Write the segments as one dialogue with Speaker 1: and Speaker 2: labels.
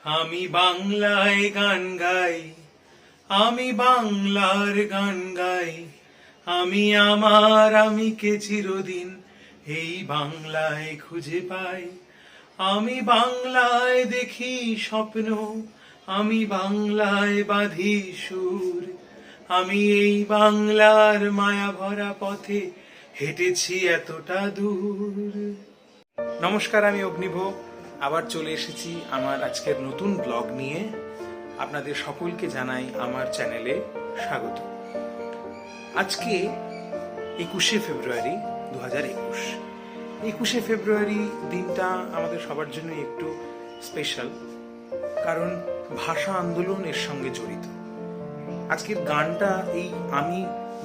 Speaker 1: আমি বাংলায় গান গাই, আমি বাংলার গান গাই, আমি আমার আমিকে চিরদিন এই বাংলায় খুঁজে পাই। আমি বাংলায় দেখি স্বপ্ন, আমি বাংলায় বাঁধি সুর, আমি এই বাংলার মায়া ভরা পথে হেঁটেছি এতটা দূর। নমস্কার, আমি অগ্নিভোগ আবার চলে এসেছি আমার আজকের নতুন ব্লগ নিয়ে। আপনাদের সকলকে জানাই আমার চ্যানেলে স্বাগত। আজকে 21শে ফেব্রুয়ারি 2021। 21শে ফেব্রুয়ারি দিনটা আমাদের সবার জন্য একটু স্পেশাল, কারণ ভাষা আন্দোলন এর সঙ্গে জড়িত। আজকের গানটা এই আমি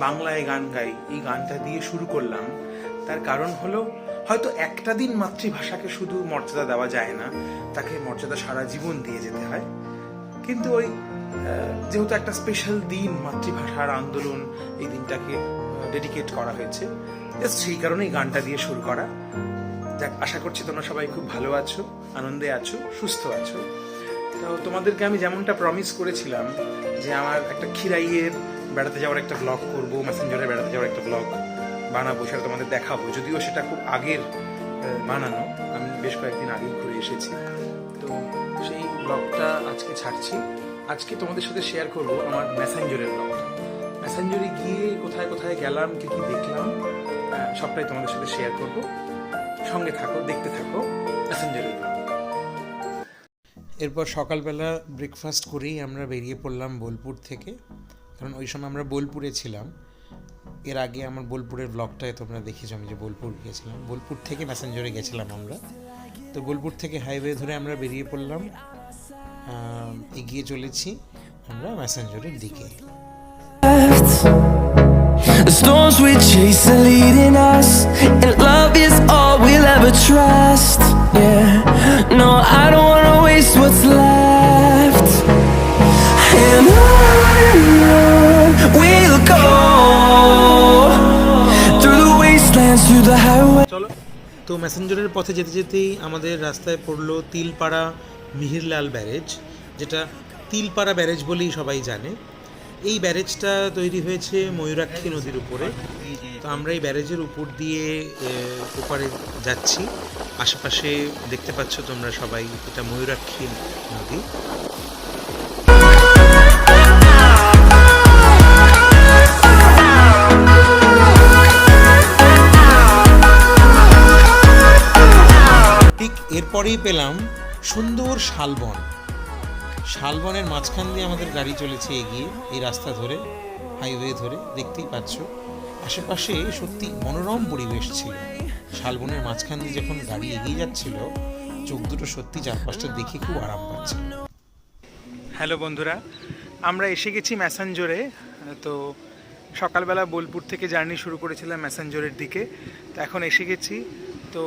Speaker 1: বাংলায় গান গাই এই গানটা দিয়ে শুরু করলাম। তার কারণ হলো, হয়তো একটা দিন মাতৃভাষাকে শুধু মর্যাদা দেওয়া যায় না, তাকে মর্যাদা সারা জীবন দিয়ে যেতে হয়। কিন্তু ওই যেহেতু একটা স্পেশাল দিন, মাতৃভাষার আন্দোলন, এই দিনটাকে ডেডিকেট করা হয়েছে, জাস্ট সেই কারণেই গানটা দিয়ে শুরু করা যাক। আশা করছি তোমরা সবাই খুব ভালো আছো, আনন্দে আছো, সুস্থ আছো। তো তোমাদেরকে আমি যেমনটা প্রমিস করেছিলাম যে আমার একটা খিরাইয়ের বেড়াতে যাওয়ার একটা ব্লগ করব, মেসেঞ্জারে বেড়াতে যাওয়ার একটা ব্লগ বানাবো, সেটা তোমাদের দেখাবো। যদিও সেটা খুব আগের বানানো, আমি বেশ কয়েকদিন আগেই ঘুরে এসেছি। তো সেই ব্লগটা আজকে ছাড়ছি। আজকে তোমাদের সাথে শেয়ার করব আমার মেসেঞ্জারের ব্লগটা। মেসেঞ্জারে গিয়ে কোথায় কোথায় গেলাম, কি কি দেখলাম, সবটাই তোমাদের সাথে শেয়ার করব। সঙ্গে থাকো, দেখতে থাকো মেসেঞ্জারের ব্লগ। এরপর সকালবেলা ব্রেকফাস্ট করেই আমরা বেরিয়ে পড়লাম বোলপুর থেকে, কারণ ওই সময় আমরা বোলপুরে ছিলাম। এর আগে আমার বোলপুরের ব্লগটায় তোমরা দেখেছো আমি যে বোলপুর গেছিলাম। বোলপুর থেকে মেসেঞ্জারে গেছিলাম আমরা। তো বোলপুর থেকে হাইওয়ে ধরে আমরা বেরিয়ে পড়লাম, এগিয়ে চলেছি আমরা মেসেঞ্জারের দিকে।
Speaker 2: The storms we chase are leading us, and love is all we'll ever trust. Yeah, no, I don't wanna waste what's left. And on we'll go, through the wastelands, through the highway.
Speaker 1: চলো, তো মেসেঞ্জারের পথে যেতে যেতেই আমাদের রাস্তায় পড়লো Tilpara Mihirlal barrage, যেটা Tilpara barrage বলেই সবাই জানে। এই ব্যারেজটা তৈরি হয়েছে ময়ূরাক্ষী নদীর উপরে। তো আমরা এই ব্যারেজের উপর দিয়ে ওপারে যাচ্ছি। আশেপাশে দেখতে পাচ্ছ তোমরা সবাই, এটা ময়ূরাক্ষী নদী। ঠিক এরপরেই পেলাম সুন্দর শালবন। শালবনের মাঝখান দিয়ে আমাদের গাড়ি চলেছে এগিয়ে, এই রাস্তা ধরে, হাইওয়ে ধরে। দেখতেই পাচ্ছ আশেপাশে সত্যি মনোরম পরিবেশ ছিল। শালবনের মাঝখান দিয়ে যখন গাড়ি এগিয়ে যাচ্ছিল, চোখ দুটো সত্যি চারপাশটা দেখে খুব আরাম পাচ্ছিল। হ্যালো বন্ধুরা, আমরা এসে গেছি মেসেঞ্জারে। তো সকালবেলা বোলপুর থেকে জার্নি শুরু করেছিলাম মেসেঞ্জারের দিকে, তো এখন এসে গেছি। তো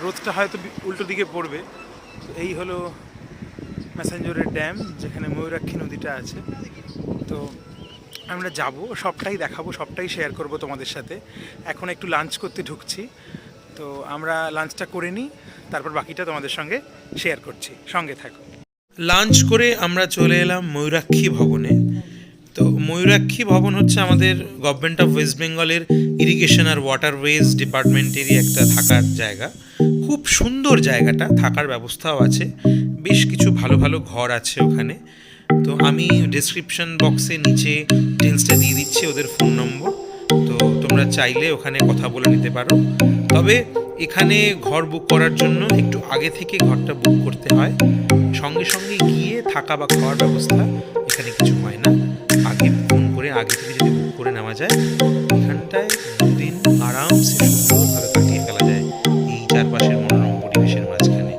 Speaker 1: রোদটা হয়তো উল্টো দিকে পড়বে। তো এই হলো মেসেঞ্জারের ড্যাম, যেখানে ময়ূরাক্ষী নদীটা আছে। তো আমরা যাব, সবটাই দেখাবো, সবটাই শেয়ার করব তোমাদের সাথে। এখন একটু লাঞ্চ করতে ঢুকছি, তো আমরা লাঞ্চটা করে নিই, তারপর বাকিটা তোমাদের সঙ্গে শেয়ার করছি। সঙ্গে থাকো। লাঞ্চ করে আমরা চলে এলাম ময়ূরাক্ষী ভবনে। তো ময়ূরাক্ষী ভবন হচ্ছে আমাদের গভর্নমেন্ট অফ ওয়েস্ট বেঙ্গলের ইরিগেশন আর ওয়াটারওয়েজ ডিপার্টমেন্টেরই একটা থাকার জায়গা। খুব সুন্দর জায়গাটা, থাকার ব্যবস্থাও আছে, বেশ কিছু ভালো ভালো ঘর আছে ওখানে। তো আমি ডেসক্রিপশন বক্সে নিচে ডিটেলসটা দিয়ে দিচ্ছি, ওদের ফোন নম্বর। তো তোমরা চাইলে ওখানে কথা বলে নিতে পারো। তবে এখানে ঘর বুক করার জন্য একটু আগে থেকে ঘরটা বুক করতে হয়। সঙ্গে সঙ্গে গিয়ে থাকা বা খাওয়ার ব্যবস্থা এখানে কিছু হয় না। আগে ফোন করে আগে থেকে যদি বুক করে নেওয়া যায়, এখানটায় দুদিন আরামসে সুন্দরভাবে কাটিয়ে ফেলা যায় এই চারপাশের মনোরম পরিবেশের মাঝখানে।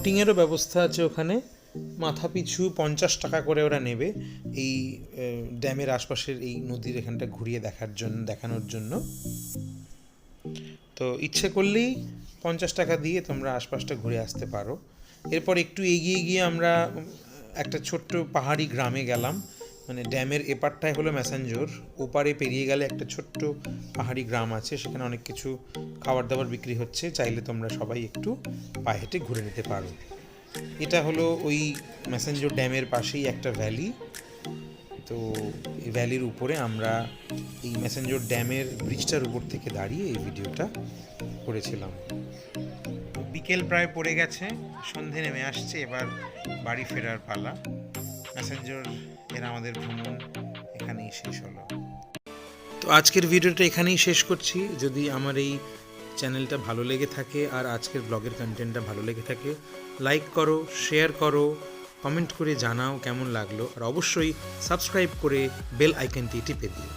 Speaker 1: বোটিংয়েরও ব্যবস্থা আছে ওখানে, মাথা পিছু 50 টাকা করে ওরা নেবে এই ড্যামের আশপাশের এই নদীর এখানটা ঘুরিয়ে দেখানোর জন্য। তো ইচ্ছে করলেই 50 টাকা দিয়ে তোমরা আশপাশটা ঘুরে আসতে পারো। এরপর একটু এগিয়ে গিয়ে আমরা একটা ছোট্ট পাহাড়ি গ্রামে গেলাম, মানে ড্যামের এপারটায় হলো ম্যাসেঞ্জোর, ওপারে পেরিয়ে গেলে একটা ছোট্ট পাহাড়ি গ্রাম আছে, সেখানে অনেক কিছু খাবার দাবার বিক্রি হচ্ছে, চাইলে তোমরা সবাই একটু পায়ে হেঁটে ঘুরে নিতে পারো। এটা হলো ওই ম্যাসেঞ্জোর ড্যামের পাশেই একটা ভ্যালি। তো এই ভ্যালির উপরে আমরা এই ম্যাসেঞ্জোর ড্যামের ব্রিজটার উপর থেকে দাঁড়িয়ে এই ভিডিওটা করেছিলাম। বিকেল প্রায় পড়ে গেছে, সন্ধে নেমে আসছে, এবার বাড়ি ফেরার পালা। ম্যাসেঞ্জোর এর আমাদের ভ্রমণ এখানেই শেষ হলো। তো আজকের ভিডিওটা এখানেই শেষ করছি। যদি আমার এই চ্যানেলটা ভালো লেগে থাকে আর আজকের ব্লগের কন্টেন্টটা ভালো লেগে থাকে, লাইক করো, শেয়ার করো, কমেন্ট করে জানাও কেমন লাগলো, আর অবশ্যই সাবস্ক্রাইব করে বেল আইকনটি টিপে দিও।